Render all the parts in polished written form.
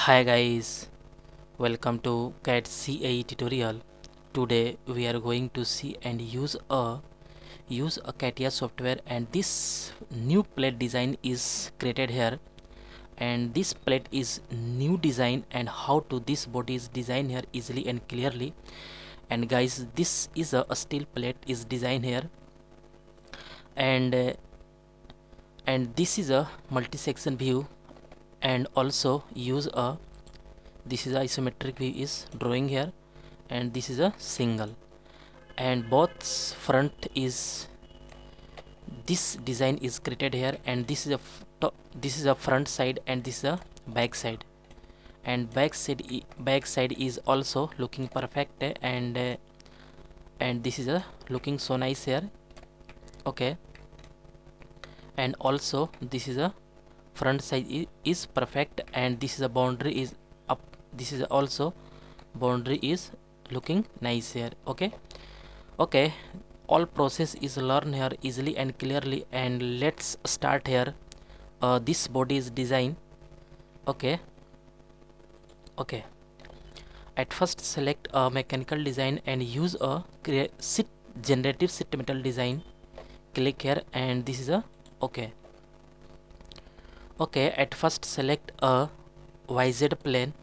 Hi guys, welcome to CAD CAE tutorial. Today we are going to see and use a CATIA software, and this new plate design is created here, and this plate is new design and how to this body is designed here easily and clearly. And guys, this is a steel plate is designed here, and uh, and this is a multi-section view, and also use a this is a isometric view is drawing here, and this is a single, and both front is this design is created here, and this is this is a front side and this is a back side, and back side is also looking perfect, and this is a looking so nice here. Okay, and also this is a front side is perfect, and this is a boundary is up, this is also boundary is looking nice here. Okay, all process is learned here easily and clearly, and let's start here. This body is design. Okay okay at first select a mechanical design and use a generative sheet metal design. Click here, and this is a okay at first select a YZ plane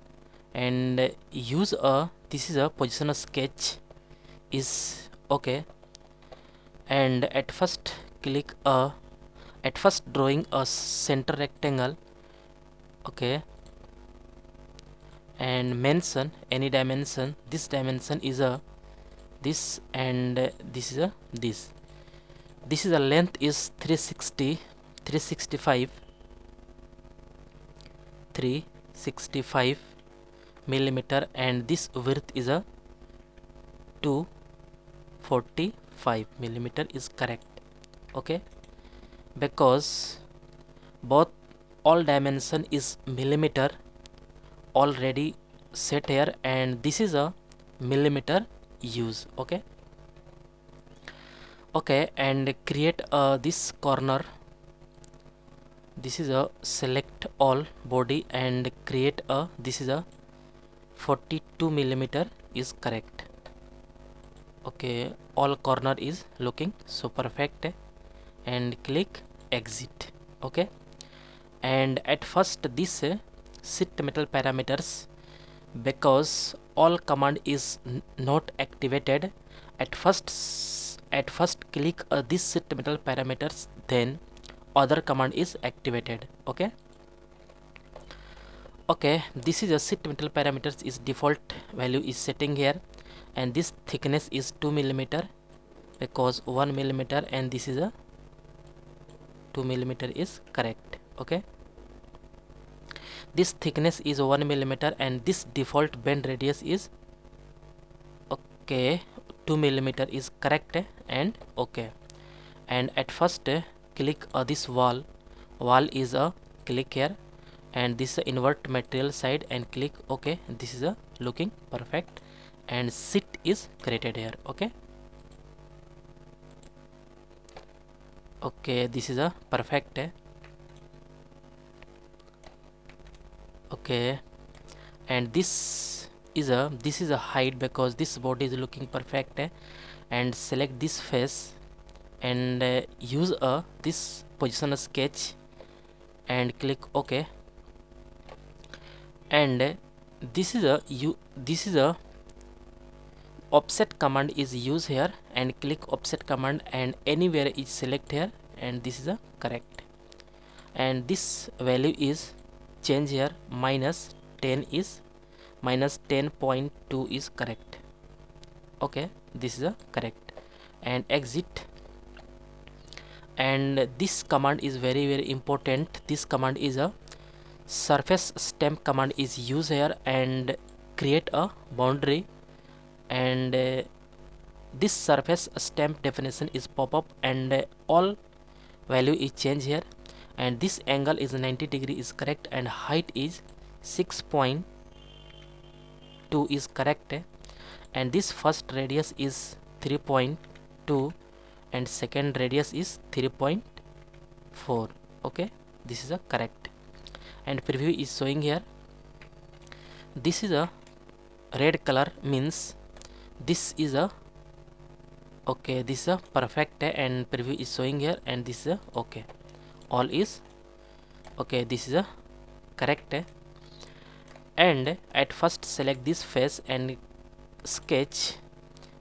and use a this is a positional sketch is okay, and at first click a at first drawing a center rectangle. Okay, and mention any dimension. This dimension is a this, and this is a this is a length is 365 millimeter, and this width is a 245 millimeter is correct. Okay, because both all dimension is millimeter already set here, and this is a millimeter use. Okay, and create this corner. This is a select all body and create a this is a 42 millimeter is correct. Okay, all corner is looking so perfect, and click exit. Okay, and at first this sheet metal parameters, because all command is not activated, at first click this sheet metal parameters, then other command is activated. Okay, this is a sheet metal parameters is default value is setting here, and this thickness is 2 millimeter because 1 millimeter, and this is a 2 millimeter is correct. Okay, this thickness is 1 millimeter, and this default bend radius is 2 millimeter is correct, and okay, and at first click this wall is a click here, and this invert material side and click okay. This is a looking perfect, and sheet is created here. Okay, this is a perfect. Okay, and this is a height because this body is looking perfect, and select this face and use this position sketch and click OK, and this is a offset command is used here, and click offset command, and anywhere is select here, and this is a correct, and this value is change here, minus 10 is minus 10.2 is correct. Okay, this is a correct, and exit. And this command is very important. This command is a surface stamp command is used here, and create a boundary, and this surface stamp definition is pop up, and all value is changed here, and this angle is 90 degree is correct, and height is 6.2 is correct, and this first radius is 3.2, and second radius is 3.4. okay, this is a correct, and preview is showing here. This is a red color means this is a okay, this is a perfect and preview is showing here, and this is a okay, all is okay, this is a correct. And at first select this face and sketch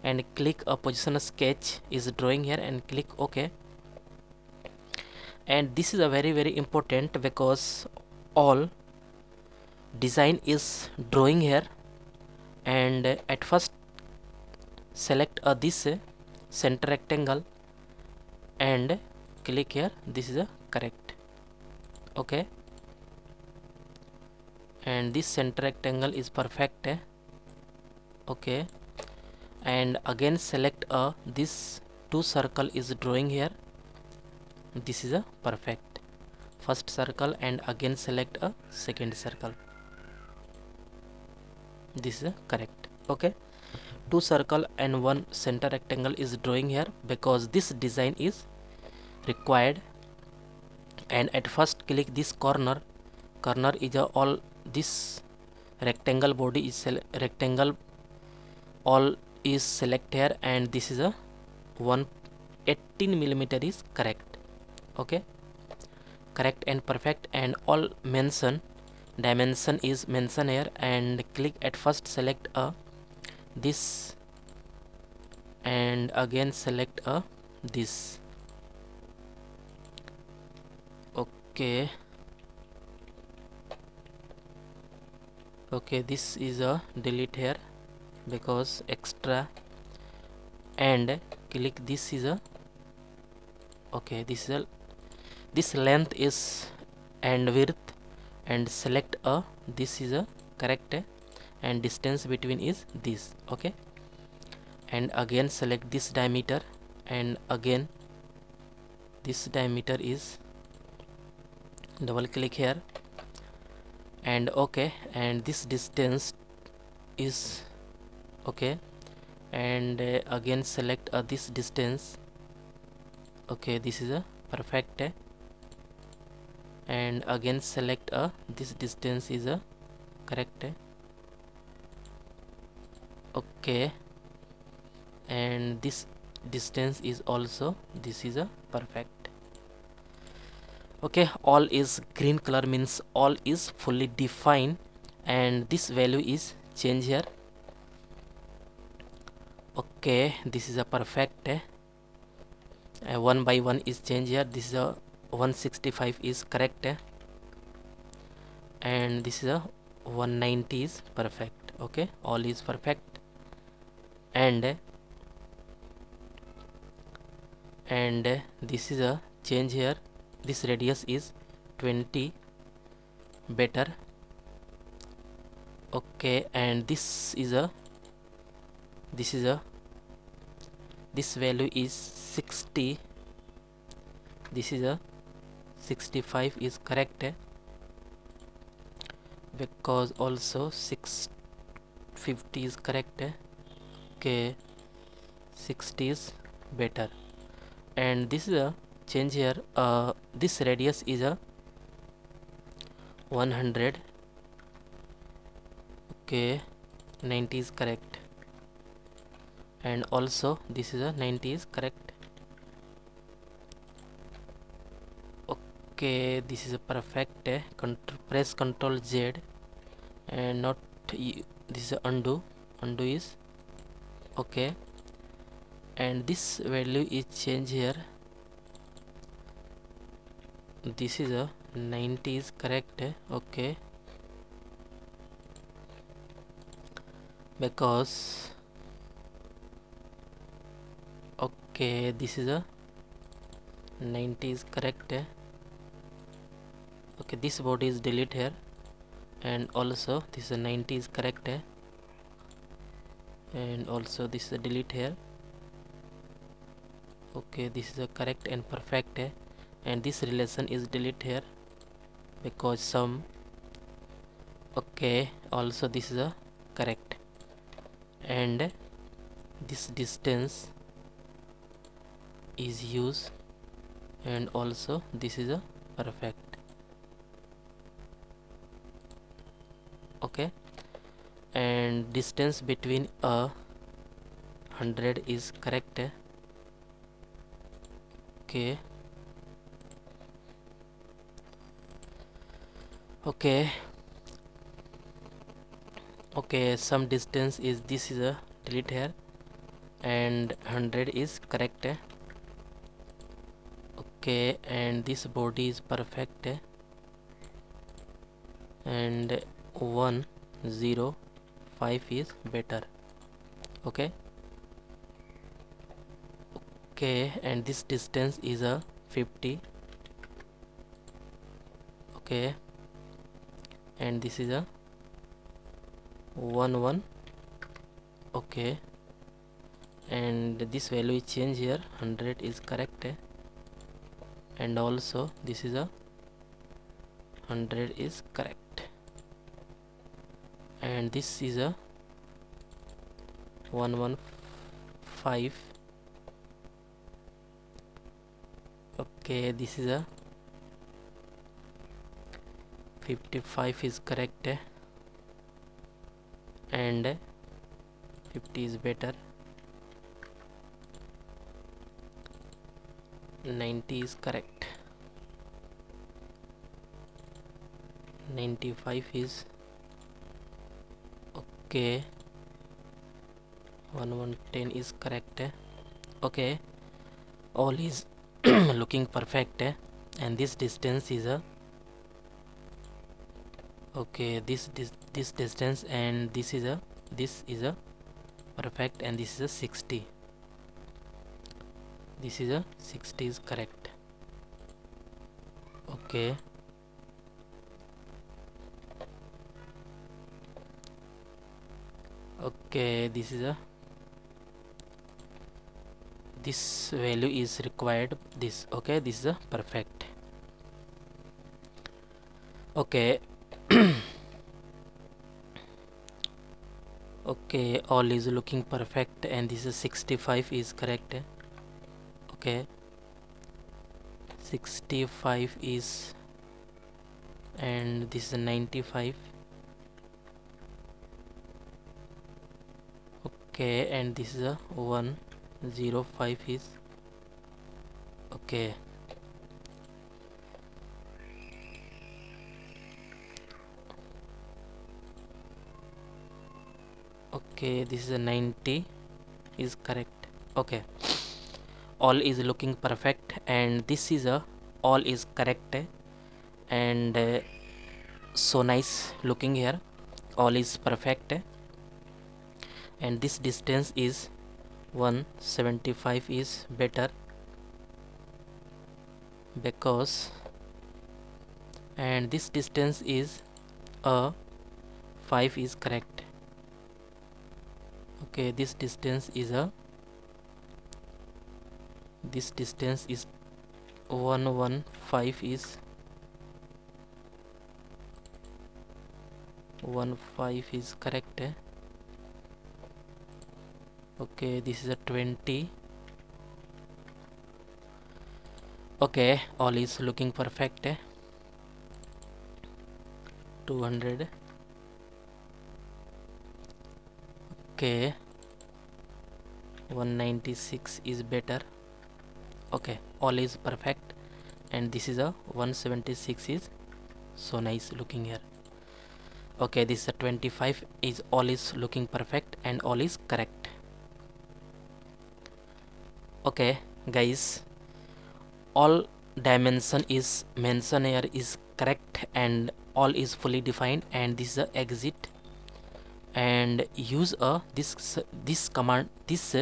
and click a position sketch is drawing here and click OK. And this is a very important because all design is drawing here. And at first select this center rectangle and click here, this is a correct. Okay, and this center rectangle is perfect. Okay, and again select this two circle is drawing here, this is a perfect first circle, and again select a second circle, this is a correct. Okay, two circle and one center rectangle is drawing here because this design is required. And at first click this corner is a all this rectangle body is rectangle all is select here, and this is a 118 millimeter is correct. Okay, correct and perfect, and all mention dimension is mentioned here, and click at first select a this and again select a this. Okay, okay, this is a delete here because extra, and click this is a okay, this is a this length is and width, and select a this is a correct, and distance between is this. Okay, and again select this diameter, and again this diameter is double click here, and okay, and this distance is okay, and again select this distance. Okay, this is a perfect, and again select this distance is a correct. Okay, and this distance is also this is a perfect. Okay, all is green color means all is fully defined, and this value is changed here. Okay, this is a perfect, one by one is changed here, this is a 165 is correct, and this is a 190 is perfect. Okay, all is perfect, and this is a change here, this radius is 20 better. Okay, and this is a this value is 60, this is a 65 is correct, because also 650 is correct. Okay, 60 is better, and this is a change here, this radius is a 100. Okay, 90 is correct, and also this is a 90 is correct. Okay, this is a perfect, press Ctrl Z, and not this is a undo is okay, and this value is changed here, this is a 90 is correct. Okay, because okay, this is a 90 is correct. Okay, this body is delete here, and also this is a 90 is correct, and also this is a delete here. Okay, this is a correct and perfect, and this relation is delete here because some. Okay, also this is a correct, and this distance is used, and also this is a perfect. Okay, and distance between a 100 is correct. Okay, okay, okay, some distance is, this is a delete here, and 100 is correct. Okay, and this body is perfect, and 105 is better. Okay, okay, and this distance is a 50. Okay, and this is a 1. Okay, and this value is change here, 100 is correct, and also this is a 100 is correct, and this is a 115. Okay, this is a 55 is correct, and 50 is better. 90 is correct. 95 is okay. 110 is correct. Okay, all is looking perfect, and this distance is a okay, this distance, and this is a perfect, and this is a 60. This is a 60 is correct. Okay, okay, this is a, this value is required, this. Okay, this is a perfect. Okay. Okay, all is looking perfect, and this is 65 is correct. Okay, 65 is, and this is 95. Okay, and this is a 105 is okay. Okay, this is a 90 is correct. Okay, all is looking perfect, and this is a all is correct, and so nice looking here. All is perfect, and this distance is 175 is better, because, and this distance is a 5 is correct. Okay, this distance is a, this distance is 115 is 15 is correct. Okay, this is a 20. Okay, all is looking perfect. 200. Okay, 196 is better. Okay, all is perfect, and this is a 176 is so nice looking here. Okay, this is a 25 is all is looking perfect, and all is correct. Okay guys, all dimension is mentioned here is correct, and all is fully defined, and this is a exit, and use a this command, this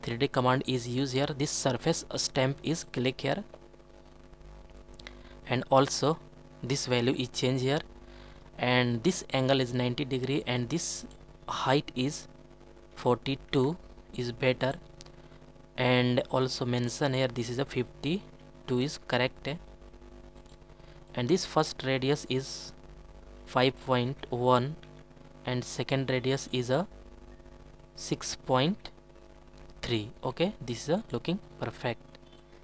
3D command is used here. This surface stamp is click here, and also this value is change here, and this angle is 90 degree, and this height is 42 is better, and also mention here this is a 52 is correct, and this first radius is 5.1, and second radius is a 6.3. okay, this is a looking perfect.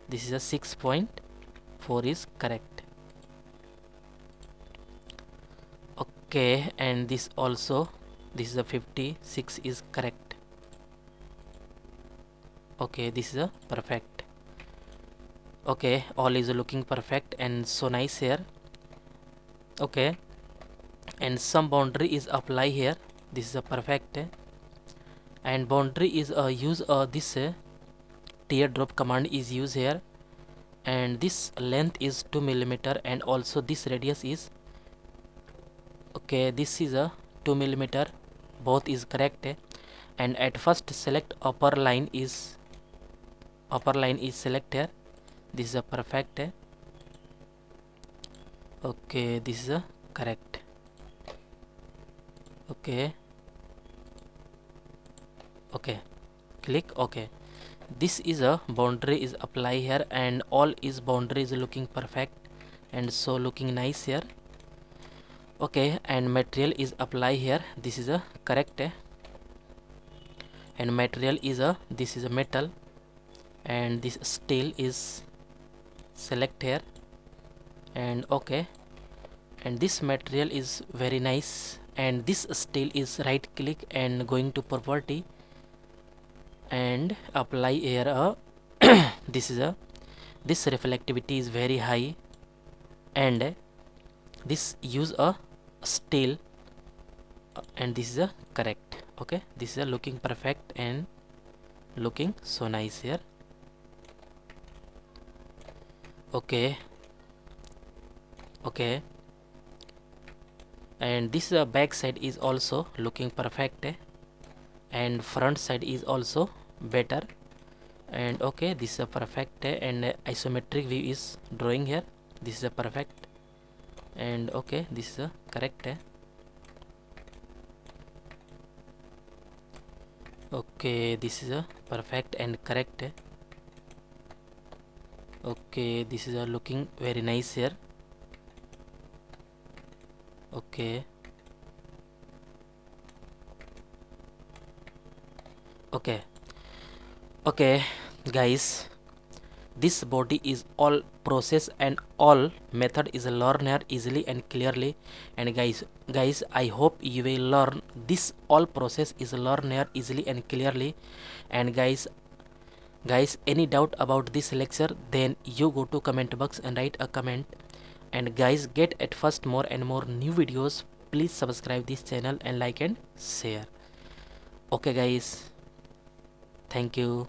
This is a 6.4 is correct. Okay, and this also This is a 56 is correct. Okay, this is a perfect. Okay, all is looking perfect and so nice here. Okay, and some boundary is apply here. This is a perfect. And boundary is use this teardrop command is used here, and this length is 2 millimeter, and also this radius is okay, this is a 2 millimeter, both is correct. And at first select upper line is select here. This is a perfect. Okay, this is a correct. Okay, okay, click OK. This is a boundary is apply here, and all is boundary is looking perfect and so looking nice here. Okay, and material is apply here. This is a correct. And material is a this is a metal, and this steel is select here. And okay, and this material is very nice, and this steel is right click and going to property and apply here a this is a this reflectivity is very high, and this use a steel, and this is a correct. Okay, this is a looking perfect and looking so nice here. Okay, okay, and this back side is also looking perfect, and front side is also better. And okay, this is a perfect, and isometric view is drawing here. This is a perfect, and okay, this is a correct. Okay, this is a perfect and correct. Okay, this is a looking very nice here. Okay, okay, okay guys, this body is all process and all method is learn here easily and clearly. And guys, I hope you will learn this all process is learn here easily and clearly. And guys, any doubt about this lecture, then you go to comment box and write a comment. And guys, get at first more and more new videos. Please subscribe this channel and like and share. Okay guys, thank you.